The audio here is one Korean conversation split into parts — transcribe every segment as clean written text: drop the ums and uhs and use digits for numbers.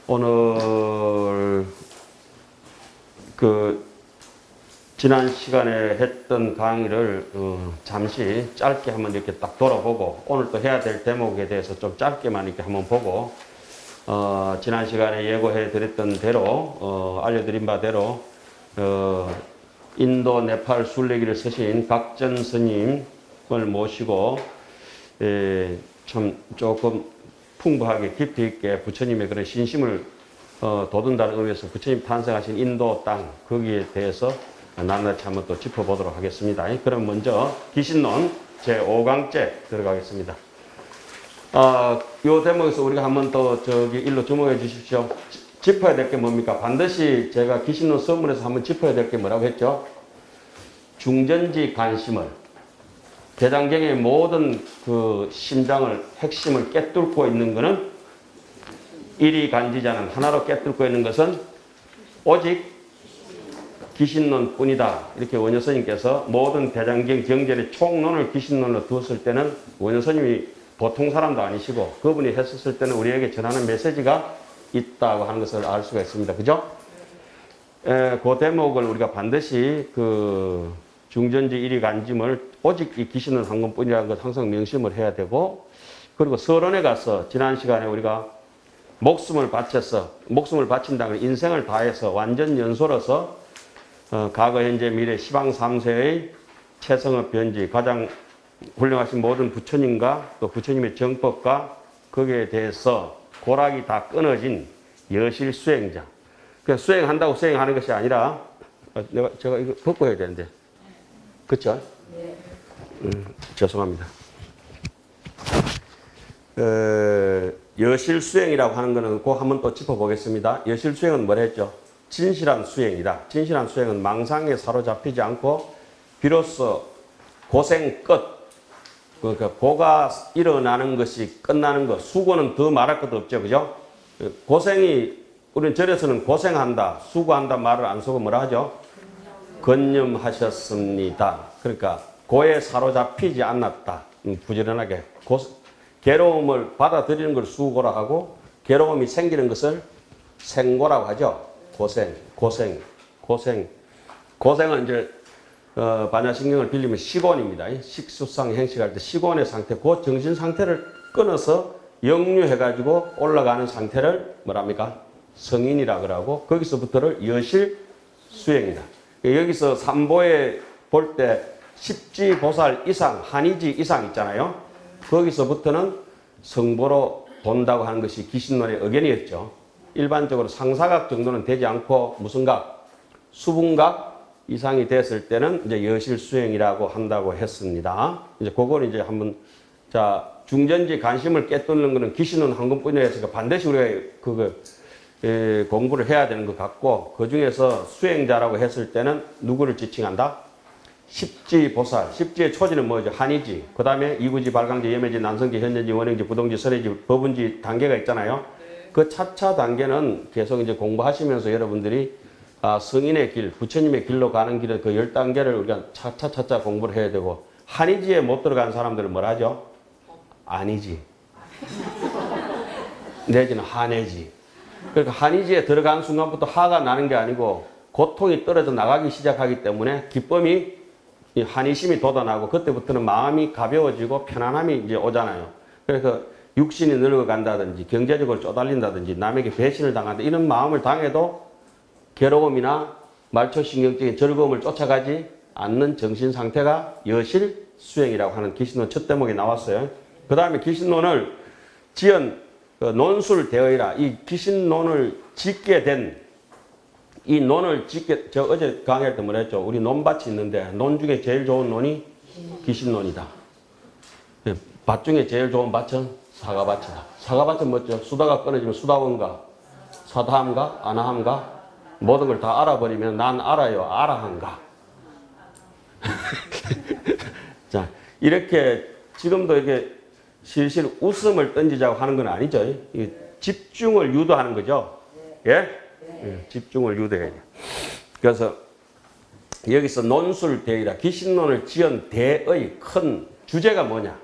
오늘 지난 시간에 했던 강의를 잠시 짧게 한번 이렇게 딱 돌아보고 오늘 또 해야 될 대목에 대해서 좀 짧게만 이렇게 한번 보고 지난 시간에 예고해 드렸던 대로 알려드린 바대로 인도 네팔 순례기를 쓰신 각전 스님을 모시고 참 조금 풍부하게 깊이 있게 부처님의 그런 신심을 돋운다는 의미에서 부처님 탄생하신 인도 땅 거기에 대해서 낱낱이 한번 또 짚어보도록 하겠습니다. 그럼 먼저 기신론 제5강째 들어가겠습니다. 이 대목에서 우리가 한번 또 일로 주목해 주십시오. 짚어야 될 게 뭡니까? 반드시 제가 기신론 서문에서 한번 짚어야 될 게 뭐라고 했죠? 중전지 관심을 대장경의 모든 그 심장을 핵심을 꿰뚫고 있는 것은 일이간지자는 하나로 꿰뚫고 있는 것은 오직 기신론 뿐이다. 이렇게 원효 스님께서 모든 대장경 경전의 총론을 기신론으로 두었을 때는 원효 스님이 보통 사람도 아니시고 그분이 했었을 때는 우리에게 전하는 메시지가 있다고 하는 것을 알 수가 있습니다. 그죠? 그 대목을 우리가 반드시 중전지 일이간짐을 오직 이 기신론 한 권뿐이라는 것 항상 명심을 해야 되고, 그리고 서론에 가서 지난 시간에 우리가 목숨을 바친다는 인생을 다해서 완전 연소로서 과거, 현재, 미래, 시방 3세의 최성업 변지 가장 훌륭하신 모든 부처님과 또 부처님의 정법과 거기에 대해서 고락이 다 끊어진 여실 수행자. 그냥 수행한다고 수행하는 것이 아니라 제가 이거 벗고 해야 되는데. 그렇죠? 네. 죄송합니다. 여실 수행이라고 하는 것은 꼭 한번 또 짚어보겠습니다. 여실 수행은 뭐라 했죠? 진실한 수행이다. 진실한 수행은 망상에 사로잡히지 않고 비로소 고생 끝, 그러니까 고가 일어나는 것이 끝나는 것, 수고는 더 말할 것도 없죠. 그죠? 우리는 절에서는 고생한다, 수고한다 말을 안 쓰고 뭐라 하죠? 건념하셨습니다. 그러니까 고에 사로잡히지 않았다. 부지런하게 괴로움을 받아들이는 걸 수고라 하고 괴로움이 생기는 것을 생고라고 하죠. 고생은 이제 반야신경을 빌리면 식원입니다. 식수상 행식할 때 식원의 상태, 그 정신 상태를 끊어서 역류해가지고 올라가는 상태를 뭐랍니까? 성인이라 그러고 거기서부터를 여실 수행이다. 여기서 삼보에 볼 때 십지보살 이상, 한의지 이상 있잖아요. 거기서부터는 성보로 본다고 하는 것이 기신론의 의견이었죠. 일반적으로 상사각 정도는 되지 않고 무슨 각? 수분각 이상이 됐을 때는 이제 여실 수행이라고 한다고 했습니다. 이제 그걸 이제 한번 중전지 관심을 꿰뚫는 것은 기신론 한 권뿐이라서 반드시 우리가 공부를 해야 되는 것 같고, 그 중에서 수행자라고 했을 때는 누구를 지칭한다? 십지보살. 십지의 초지는 뭐죠? 한의지. 그 다음에 이구지, 발광지, 염해지, 난성지, 현전지, 원행지, 부동지, 설해지, 법운지 단계가 있잖아요. 그 차차 단계는 계속 이제 공부하시면서 여러분들이 성인의 길, 부처님의 길로 가는 길의 그 10단계를 우리가 차차 공부를 해야 되고, 한의지에 못 들어간 사람들은 뭐라 하죠? 아니지. 내지는 한해지. 그러니까 한의지에 들어간 순간부터 화가 나는 게 아니고 고통이 떨어져 나가기 시작하기 때문에 기쁨이, 한의심이 돋아나고 그때부터는 마음이 가벼워지고 편안함이 이제 오잖아요. 그래서 육신이 늙어간다든지 경제적으로 쪼달린다든지 남에게 배신을 당한다 이런 마음을 당해도 괴로움이나 말초신경적인 즐거움을 쫓아가지 않는 정신 상태가 여실 수행이라고 하는 기신론 첫 대목에 나왔어요. 그 다음에 기신론을 논술되어이라, 이 기신론을 짓게 된 이 논을 저 어제 강의할 때 뭐라 했죠? 우리 논밭이 있는데 논 중에 제일 좋은 논이 기신론이다. 밭 중에 제일 좋은 밭은 사과밭이다. 사과밭은 뭐죠? 수다가 끊어지면 수다원가, 사다함가, 아나함가 모든 걸 다 알아버리면 난 알아요, 알아한가. 자, 이렇게 지금도 이렇게 실실 웃음을 던지자고 하는 건 아니죠. 집중을 유도하는 거죠. 예? 집중을 유도해야 돼요. 그래서 여기서 논술대의라, 기신론을 지은 대의 큰 주제가 뭐냐?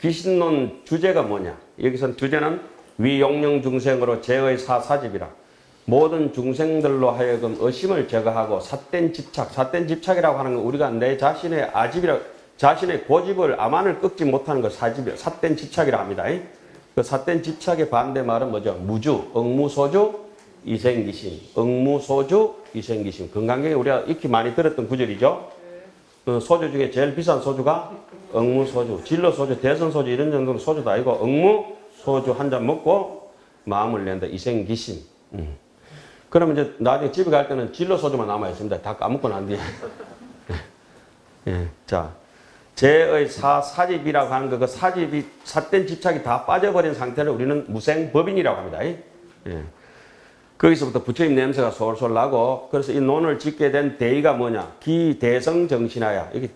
기신론 주제가 뭐냐? 여기서는 주제는 위용령 중생으로 제의 사사집이라. 모든 중생들로 하여금 의심을 제거하고 삿된 집착, 삿된 집착이라고 하는 건 우리가 내 자신의 아집이라, 자신의 고집을 아만을 꺾지 못하는 걸 사집이라, 삿된 집착이라 합니다. 그 삿된 집착의 반대 말은 뭐죠? 무주, 억무소주, 이생기심. 억무소주, 이생기심. 건강경에 우리가 익히 많이 들었던 구절이죠. 소주 중에 제일 비싼 소주가 억무소주, 진로소주, 대선소주 이런 정도는 소주도 아니고 억무소주 한 잔 먹고 마음을 낸다. 이생기심. 그러면 이제 나중에 집에 갈 때는 진로소주만 남아있습니다. 다 까먹고 난 뒤에. 예, 자, 제의 사집이라고 하는 거, 그 사집이, 삿된 집착이 다 빠져버린 상태를 우리는 무생법인이라고 합니다. 예. 거기서부터 부처님 냄새가 솔솔 나고, 그래서 이 논을 짓게 된 대의가 뭐냐? 기대성 정신하야. 이게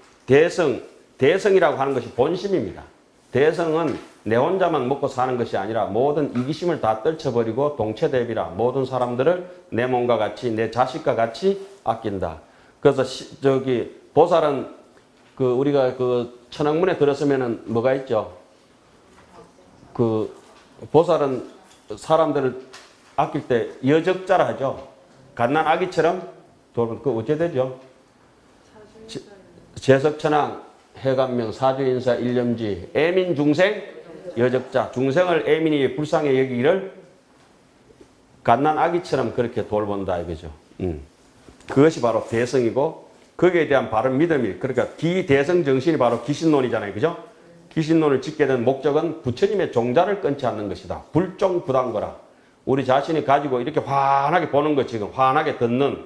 대성이라고 하는 것이 본심입니다. 대성은 내 혼자만 먹고 사는 것이 아니라 모든 이기심을 다 떨쳐버리고 동체대비라. 모든 사람들을 내 몸과 같이, 내 자식과 같이 아낀다. 그래서 보살은 우리가 천왕문에 들었으면은 뭐가 있죠? 보살은 사람들을 아낄 때 여적자라 하죠. 갓난 아기처럼 돌면 어째 되죠? 제석천왕, 해감명, 사주인사, 일념지, 애민 중생, 여적자. 중생을 애민이 불쌍히 여기기를 갓난 아기처럼 그렇게 돌본다 이거죠. 그것이 바로 대성이고 거기에 대한 바른 믿음이, 그러니까 기대성 정신이 바로 기신론이잖아요. 그죠? 기신론을 짓게 된 목적은 부처님의 종자를 끊지 않는 것이다. 불종부당거라. 우리 자신이 가지고 이렇게 환하게 보는 것, 지금 환하게 듣는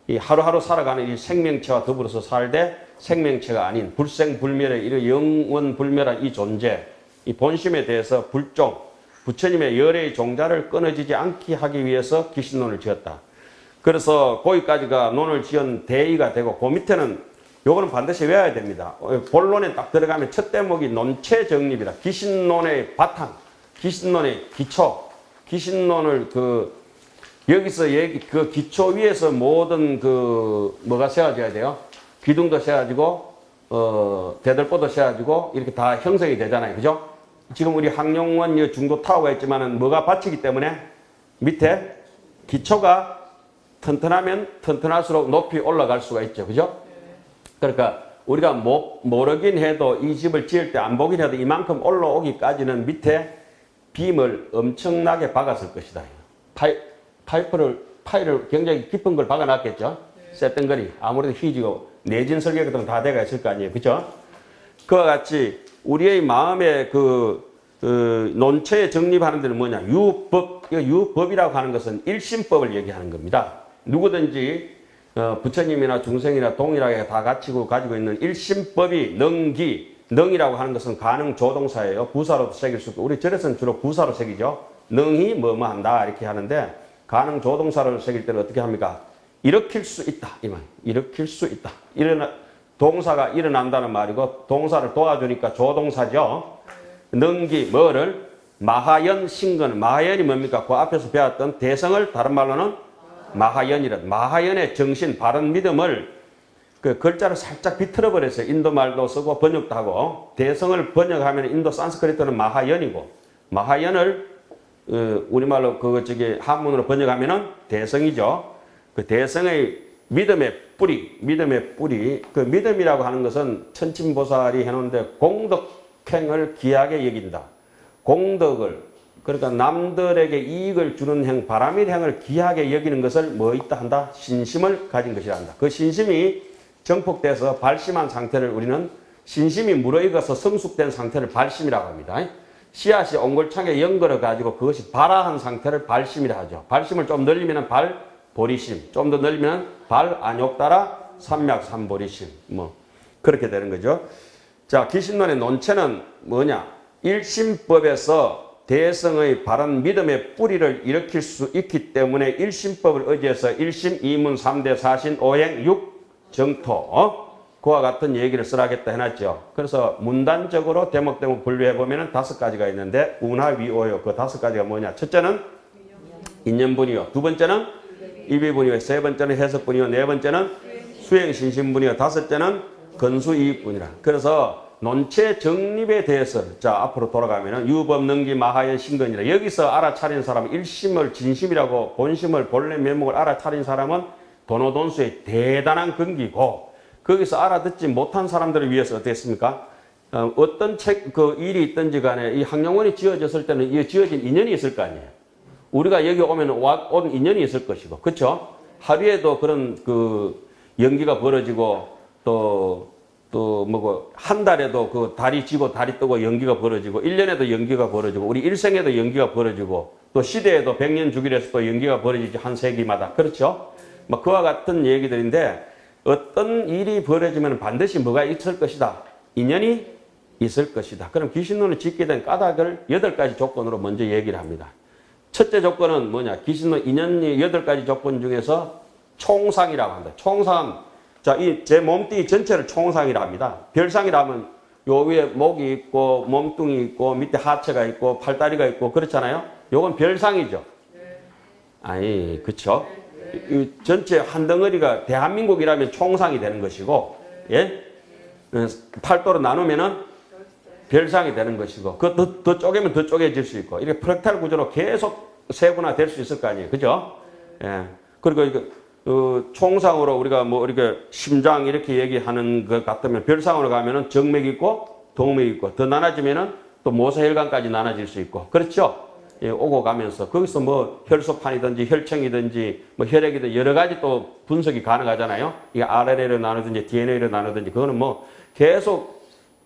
이 하루하루 살아가는 이 생명체와 더불어서 살되 생명체가 아닌 불생불멸의 이런 영원불멸한 이 존재, 이 본심에 대해서 불종, 부처님의 열애의 종자를 끊어지지 않게 하기 위해서 기신론을 지었다. 그래서 거기까지가 논을 지은 대의가 되고, 그 밑에는 요거는 반드시 외워야 됩니다. 본론에 딱 들어가면 첫 대목이 논체 정립이다. 기신론의 바탕, 기신론의 기초, 기신론을 여기서 그 기초 위에서 모든 뭐가 세워져야 돼요? 기둥도 세워지고, 대들보도 세워지고, 이렇게 다 형성이 되잖아요. 그죠? 지금 우리 항룡원 중도 타워가 있지만은 뭐가 받치기 때문에 밑에 기초가 튼튼하면 튼튼할수록 높이 올라갈 수가 있죠. 그죠? 그러니까 우리가 모르긴 해도 이 집을 지을 때 안 보긴 해도 이만큼 올라오기까지는 밑에 빔을 엄청나게 박았을 것이다. 파이를 굉장히 깊은 걸 박아놨겠죠. 쇳덩거리. 아무래도 휘지고 내진 설계 같은 거 다 돼가 있을 거 아니에요. 그죠? 그와 같이 우리의 마음의 논체에 정립하는 데는 뭐냐? 유법. 유법이라고 하는 것은 일심법을 얘기하는 겁니다. 누구든지 부처님이나 중생이나 동일하게 다 가지고 있는 일심법이 능이라고 하는 것은 가능 조동사예요. 부사로도 새길 수 있고, 우리 절에서는 주로 부사로 새기죠. 능이 뭐뭐 한다 이렇게 하는데, 가능 조동사로 새길 때는 어떻게 합니까? 일으킬 수 있다 이 말. 일으킬 수 있다. 동사가 일어난다는 말이고, 동사를 도와주니까 조동사죠. 능기 뭐를 마하연 신근. 마하연이 뭡니까? 그 앞에서 배웠던 대성을 다른 말로는 마하연이란, 마하연의 정신, 바른 믿음을 그 글자를 살짝 비틀어 버렸어요. 인도 말도 쓰고 번역도 하고, 대성을 번역하면 인도 산스크리트는 마하연이고, 마하연을 우리말로 한문으로 번역하면은 대성이죠. 그 대성의 믿음의 뿌리, 그 믿음이라고 하는 것은 천침보살이 해놓은데 공덕행을 귀하게 여긴다. 공덕을, 그러니까 남들에게 이익을 주는 행, 바람의 행을 귀하게 여기는 것을 뭐 있다 한다? 신심을 가진 것이라 한다. 그 신심이 정폭돼서 발심한 상태를 우리는 신심이 무르익어서 성숙된 상태를 발심이라고 합니다. 씨앗이 옹골창에 연걸어 가지고 그것이 발아한 상태를 발심이라 하죠. 발심을 좀 늘리면 발보리심, 좀 더 늘리면 발안욕따라 삼맥삼보리심, 뭐 그렇게 되는 거죠. 자, 기신론의 논체는 뭐냐? 일심법에서 대성의 바른 믿음의 뿌리를 일으킬 수 있기 때문에 일심법을 의지해서 일심, 이문, 삼대, 사신, 오행, 육정토 그와 같은 얘기를 쓰라겠다 해놨죠. 그래서 문단적으로 대목대목 분류해보면 5가지가 있는데 운하위오요. 그 5가지가 뭐냐? 첫째는 인연분이요. 두 번째는 입의분이요. 세 번째는 해석분이요. 네 번째는 수행신심분이요. 5째는 건수이익분이라. 그래서 논체 정립에 대해서 자 앞으로 돌아가면은 유법, 능기, 마하연, 신근이라 여기서 알아차린 사람은 일심을 진심이라고 본심을 본래 면목을 알아차린 사람은 도노돈수의 대단한 근기고 거기서 알아듣지 못한 사람들을 위해서 어땠습니까? 어떤 그 일이 있든지 간에 이 학령원이 지어졌을 때는 이 지어진 인연이 있을 거 아니에요. 우리가 여기 오면 온 인연이 있을 것이고, 그렇죠? 하루에도 그런 그 연기가 벌어지고 또 뭐고 한 달에도 그 달이 지고 달이 뜨고 연기가 벌어지고 1년에도 연기가 벌어지고 우리 일생에도 연기가 벌어지고 또 시대에도 100년 주기로 또 연기가 벌어지지 한 세기마다. 그렇죠? 뭐 그와 같은 얘기들인데 어떤 일이 벌어지면 반드시 뭐가 있을 것이다. 인연이 있을 것이다. 그럼 귀신론을 짓게 된 까닭을 8가지 조건으로 먼저 얘기를 합니다. 첫째 조건은 뭐냐? 귀신론 인연이 8가지 조건 중에서 총상이라고 한다. 총상. 자, 이 제 몸뚱이 전체를 총상이라 합니다. 별상이라면 요 위에 목이 있고 몸뚱이 있고 밑에 하체가 있고 팔다리가 있고 그렇잖아요. 요건 별상이죠. 아니, 그쵸? 이 전체 한 덩어리가 대한민국이라면 총상이 되는 것이고, 예? 팔도로 나누면은 별상이 되는 것이고, 더 쪼개면 더 쪼개질 수 있고, 이렇게 프랙탈 구조로 계속 세분화 될 수 있을 거 아니에요. 그죠? 예. 그리고 이거, 총상으로 우리가 뭐 이렇게 심장 이렇게 얘기하는 것 같으면 별상으로 가면은 정맥이 있고 동맥이 있고 더 나눠지면은 또 모세혈관까지 나눠질 수 있고 그렇죠? 예, 오고 가면서 거기서 뭐 혈소판이든지 혈청이든지 뭐 혈액이든지 여러 가지 또 분석이 가능하잖아요. 이게 RNA로 나누든지 DNA로 나누든지 그거는 뭐 계속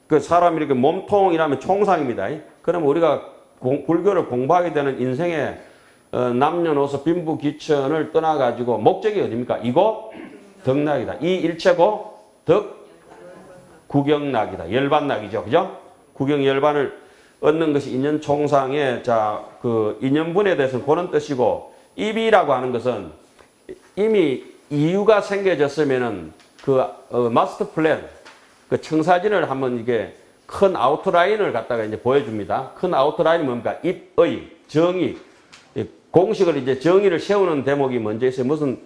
그 사람이 이렇게 몸통이라면 총상입니다. 그러면 우리가 불교를 공부하게 되는 인생의 남녀노소 빈부귀천을 떠나가지고 목적이 어딥니까? 이고 덕락이다. 이 일체고 덕 구경락이다. 열반락이죠. 그죠? 구경열반을 얻는 것이 인연총상의 그 인연분에 대해서는 그런 뜻이고 입이라고 하는 것은 이미 이유가 생겨졌으면은 그 마스터 플랜 그 청사진을 한번 이게 큰 아웃라인을 갖다가 이제 보여줍니다. 큰 아웃라인이 뭡니까? 입의 정의 공식을 이제 정의를 세우는 대목이 먼저 있어요. 무슨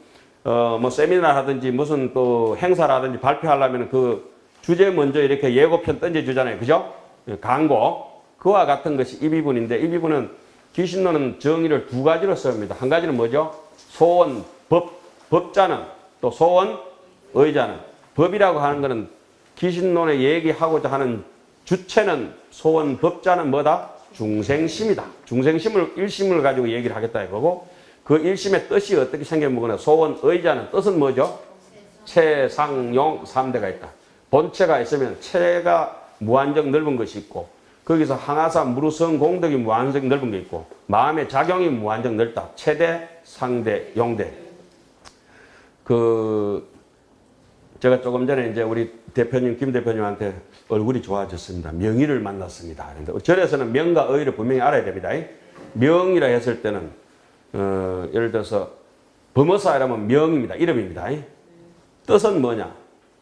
뭐 세미나 하든지 무슨 또 행사라든지 발표하려면 그 주제 먼저 이렇게 예고편 던져주잖아요. 그죠? 광고. 그와 같은 것이 이 비분인데 이 비분은 귀신론은 정의를 2가지로 씁니다. 한 가지는 뭐죠? 소원, 법자는 또 소원, 의자는. 법이라고 하는 것은 귀신론에 얘기하고자 하는 주체는 소원, 법자는 뭐다? 중생심이다. 중생심을 일심을 가지고 얘기를 하겠다 이거고 그 일심의 뜻이 어떻게 생겨먹거나 소원, 의자는 뜻은 뭐죠? 체, 상, 용 3대가 있다. 본체가 있으면 체가 무한정 넓은 것이 있고 거기서 항아사, 무루성, 공덕이 무한정 넓은 게 있고 마음의 작용이 무한정 넓다. 체대, 상대, 용대. 제가 조금 전에 이제 우리 대표님, 김 대표님한테 얼굴이 좋아졌습니다. 명의를 만났습니다. 그런데 절에서는 명과 의를 분명히 알아야 됩니다. 명이라 했을 때는 예를 들어서 범어사이라면 명입니다. 이름입니다. 뜻은 뭐냐?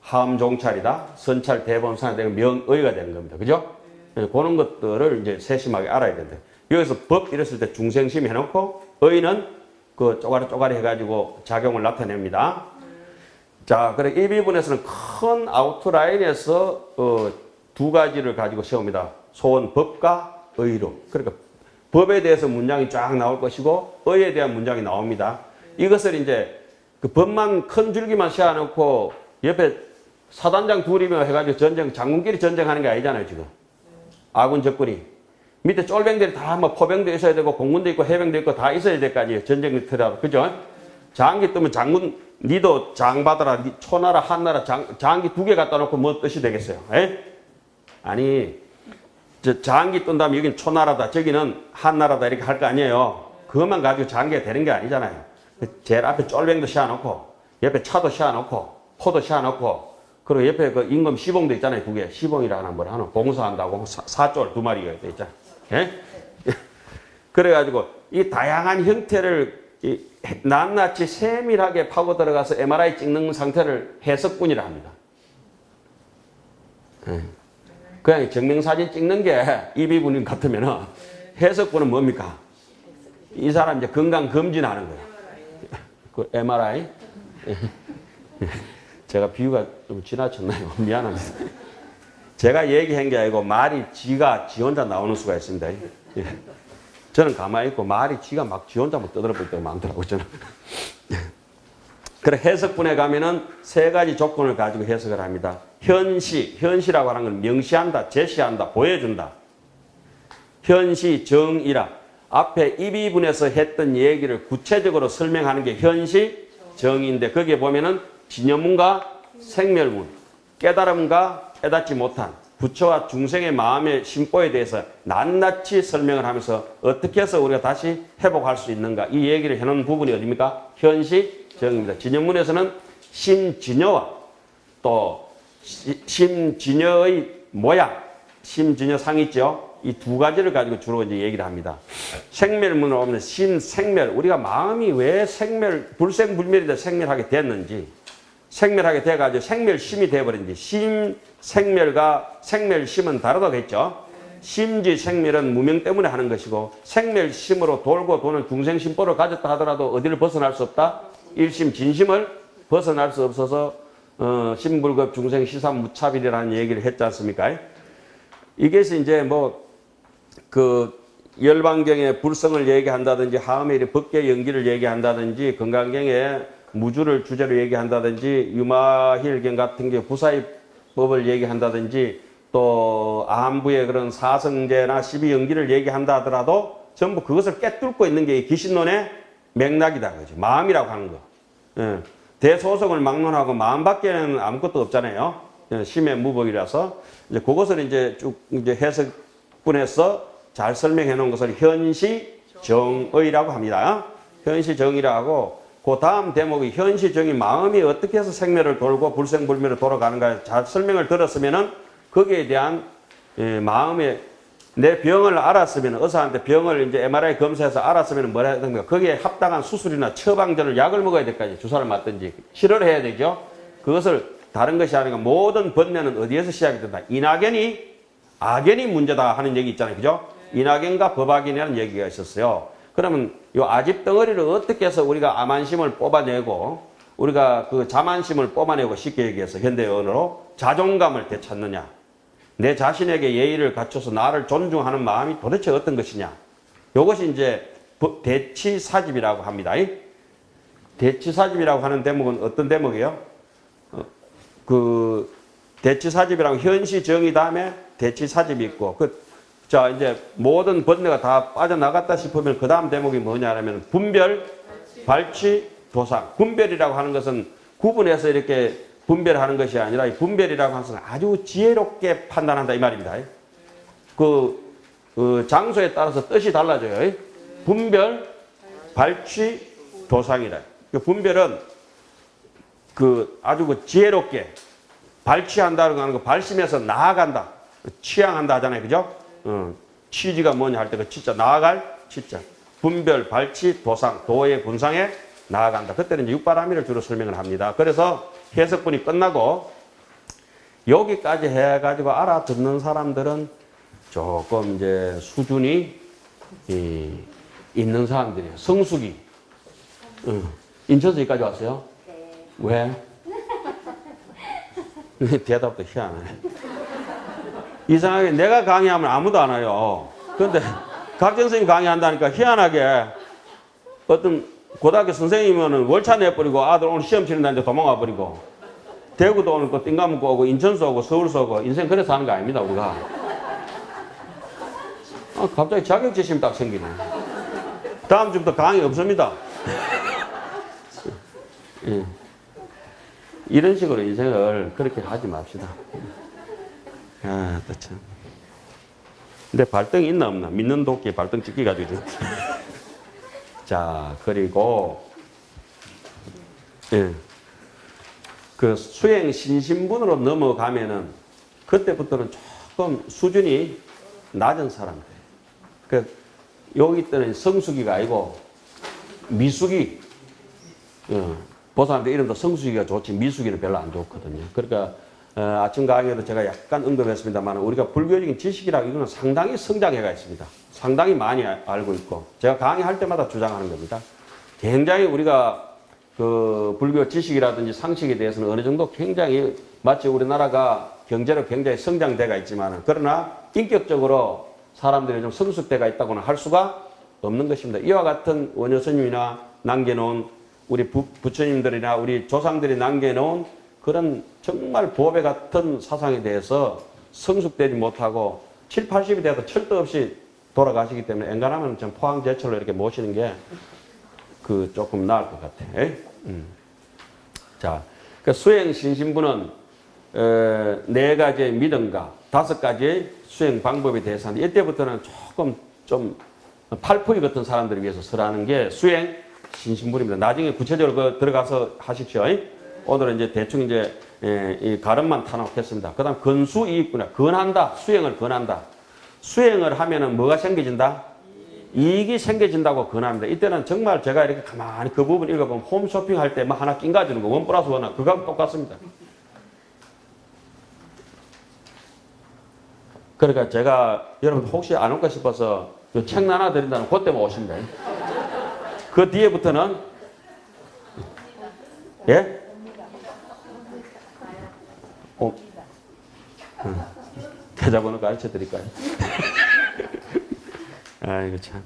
하음종찰이다. 선찰, 대범, 산이 되고 명의가 되는 겁니다. 그죠? 그런 것들을 이제 세심하게 알아야 된다. 여기서 법 이랬을 때 중생심 해놓고 의는 그 쪼가리 해가지고 작용을 나타냅니다. 자, 그래 이 부분에서는 큰 아웃라인에서 2가지를 가지고 세웁니다. 소원, 법과 의로. 그러니까 법에 대해서 문장이 쫙 나올 것이고 의에 대한 문장이 나옵니다. 이것을 이제 그 법만 큰 줄기만 씌워놓고 옆에 사단장 둘이며 해가지고 장군끼리 전쟁하는 게 아니잖아요, 지금. 아군 적군이. 밑에 쫄병들이 다 뭐 포병도 있어야 되고 공군도 있고 해병도 있고 다 있어야 될 거 아니에요. 전쟁 터라도. 그죠? 장기 뜨면 장군, 니도 장 받아라. 니 초나라, 한나라, 장기 2개 갖다 놓고 뭐 뜻이 되겠어요? 에? 아니, 장기 뜬 다음에 여기는 초나라다. 저기는 한나라다. 이렇게 할 거 아니에요. 그것만 가지고 장기가 되는 게 아니잖아요. 제일 앞에 쫄병도 씌워놓고, 옆에 차도 씌워놓고, 포도 씌워놓고, 그리고 옆에 그 임금 시봉도 있잖아요. 2개. 시봉이라는 뭘 하나 봉사한다고 사쫄 2마리가 있잖아요. 예? 그래가지고 이 다양한 형태를 낱낱이 세밀하게 파고 들어가서 MRI 찍는 상태를 해석군이라 합니다. 그냥 증명사진 찍는 게 이 부분 같으면 해석군은 뭡니까? 이 사람 이제 건강 검진하는 거예요. 그 MRI. 제가 비유가 좀 지나쳤나요? 미안합니다. 제가 얘기한 게 아니고 말이 지가 지 혼자 나오는 수가 있습니다. 예. 저는 가만히 있고 말이 지가 막 지 혼자 막 떠들어볼 때가 많더라고요. 저는. 그래 해석분에 가면은 세 가지 조건을 가지고 해석을 합니다. 현시라고 하는 건 명시한다, 제시한다, 보여준다. 현시정이라 앞에 입이분에서 했던 얘기를 구체적으로 설명하는 게 현시정인데 거기에 보면은 진여문과 생멸문, 깨달음과 깨닫지 못한 부처와 중생의 마음의 심보에 대해서 낱낱이 설명을 하면서 어떻게 해서 우리가 다시 회복할 수 있는가 이 얘기를 해놓은 부분이 어디입니까? 현시정입니다. 진여문에서는 심진여와 또 심진여의 모양, 심진여상 있죠? 이 두 가지를 가지고 주로 이제 얘기를 합니다. 생멸문을 보면 심생멸, 우리가 마음이 왜 불생불멸이다 생멸하게 됐는지, 생멸하게 돼가지고 생멸심이 돼버린지, 심생멸과 생멸심은 다르다고 했죠. 심지생멸은 무명 때문에 하는 것이고, 생멸심으로 돌고 도는 중생심보를 가졌다 하더라도 어디를 벗어날 수 없다? 일심 진심을 벗어날 수 없어서 심불급 중생 시삼무차별이라는 얘기를 했지 않습니까? 이것이 이제 열반경에 불성을 얘기한다든지 하음에 법계 연기를 얘기한다든지 건강경에 무주를 주제로 얘기한다든지 유마힐경 같은 게 부사의 법을 얘기한다든지 또 아함부의 그런 사성제나 십이연기를 얘기한다 하더라도 전부 그것을 깨뚫고 있는 게 기신론의 맥락이다. 그죠? 마음이라고 하는 거. 예. 대소성을 막론하고 마음밖에는 아무것도 없잖아요. 예. 심의 무법이라서. 이제 그것을 이제 쭉 이제 해석분에서 잘 설명해 놓은 것을 현시정의라고 합니다. 현시정의라고 하고 그 다음 대목이 현시정의 마음이 어떻게 해서 생멸을 돌고 불생불멸을 돌아가는가 잘 설명을 들었으면은 거기에 대한 마음의 내 병을 알았으면 의사한테 병을 이제 MRI 검사해서 알았으면 뭐라 해야 됩니까? 거기에 합당한 수술이나 처방전을 약을 먹어야 될까지 주사를 맞든지 치료를 해야 되죠. 그것을 다른 것이 아니라 모든 번뇌는 어디에서 시작이 된다. 악연이 문제다 하는 얘기 있잖아요. 그죠? 인악연과 법악연이라는 얘기가 있었어요. 그러면 이 아집 덩어리를 어떻게 해서 우리가 암안심을 뽑아내고 우리가 그 자만심을 뽑아내고 쉽게 얘기해서 현대언어로 자존감을 되찾느냐. 내 자신에게 예의를 갖춰서 나를 존중하는 마음이 도대체 어떤 것이냐. 이것이 이제 대치사집이라고 합니다. 대치사집이라고 하는 대목은 어떤 대목이에요? 그 대치사집이라고 현시정의 다음에 대치사집이 있고 자 이제 모든 번뇌가 다 빠져나갔다 싶으면 그 다음 대목이 뭐냐면 분별, 발치, 도상. 분별이라고 하는 것은 구분해서 이렇게 분별하는 것이 아니라 이 분별이라고 하는 것은 아주 지혜롭게 판단한다 이 말입니다. 그 장소에 따라서 뜻이 달라져요. 분별, 발치, 도상이다. 그 분별은 아주 지혜롭게 발치한다는 하는 거 발심해서 나아간다. 취향한다 하잖아요. 그죠? 취지가 뭐냐 할 때 그 치자 나아갈 치자. 분별, 발치, 도상, 도의 분상에 나아간다. 그때는 이제 육바라밀을 주로 설명을 합니다. 그래서 해석분이 끝나고 여기까지 해가지고 알아듣는 사람들은 조금 이제 수준이 있는 사람들이에요. 성숙이. 인천서 여기까지 왔어요? 네. 왜? 대답도 희한하네. 이상하게 내가 강의하면 아무도 안 와요. 그런데 각전 선생님 강의한다니까 희한하게 어떤 고등학교 선생님은 월차 내버리고 아들 오늘 시험 치른다는데 도망가 버리고 대구도 오늘 그 띵가문고 오고 인천서 오고 서울서 오고 인생 그래서 하는 거 아닙니다 우리가. 갑자기 자격지심 딱 생기네. 다음 주부터 강의 없습니다. 예. 이런 식으로 인생을 그렇게 하지 맙시다. 또 참. 근데 발등이 있나 없나? 믿는 도끼에 발등 찍기 가지고. 자, 그리고, 그 수행 신신분으로 넘어가면은, 그때부터는 조금 수준이 낮은 사람들. 여기 때는 성수기가 아니고, 미수기. 보사람들 이름도 성수기가 좋지, 미수기는 별로 안 좋거든요. 그러니까, 아침 강의에도 제가 약간 언급했습니다만 우리가 불교적인 지식이라고 이거는 상당히 성장해가 있습니다. 상당히 많이 알고 있고 제가 강의할 때마다 주장하는 겁니다. 굉장히 우리가 그 불교 지식이라든지 상식에 대해서는 어느 정도 굉장히 마치 우리나라가 경제로 굉장히 성장대가 있지만 그러나 인격적으로 사람들이 좀 성숙대가 있다고는 할 수가 없는 것입니다. 이와 같은 원효 스님이나 남겨놓은 우리 부처님들이나 우리 조상들이 남겨놓은 그런 정말 보배 같은 사상에 대해서 성숙되지 못하고 7, 80이 돼도 철도 없이 돌아가시기 때문에 엔간하면 좀 포항제철로 이렇게 모시는 게 그 조금 나을 것 같아. 자, 그 수행 신신부는 4가지의 믿음과 5가지의 수행 방법에 대해서 하는데 이때부터는 조금 좀 팔풀이 같은 사람들을 위해서 설하는 게 수행 신신부입니다. 나중에 구체적으로 들어가서 하십시오. 오늘은 이제 대충 이제 이 가름만 타놓겠습니다. 그 다음 건수이익구나. 건한다. 수행을 건한다. 수행을 하면은 뭐가 생겨진다? 이익이 생겨진다고 권합니다. 이때는 정말 제가 이렇게 가만히 그 부분 읽어보면 홈쇼핑 할 때 막 하나 낀가지는 거, 1 플러스 1, 그거하고 똑같습니다. 그러니까 제가 여러분 혹시 안 올까 싶어서 책 하나 드린다는 그때만 오십니다. 그 뒤에부터는 예? 계좌번호 가르쳐 드릴까요? 아이고 참.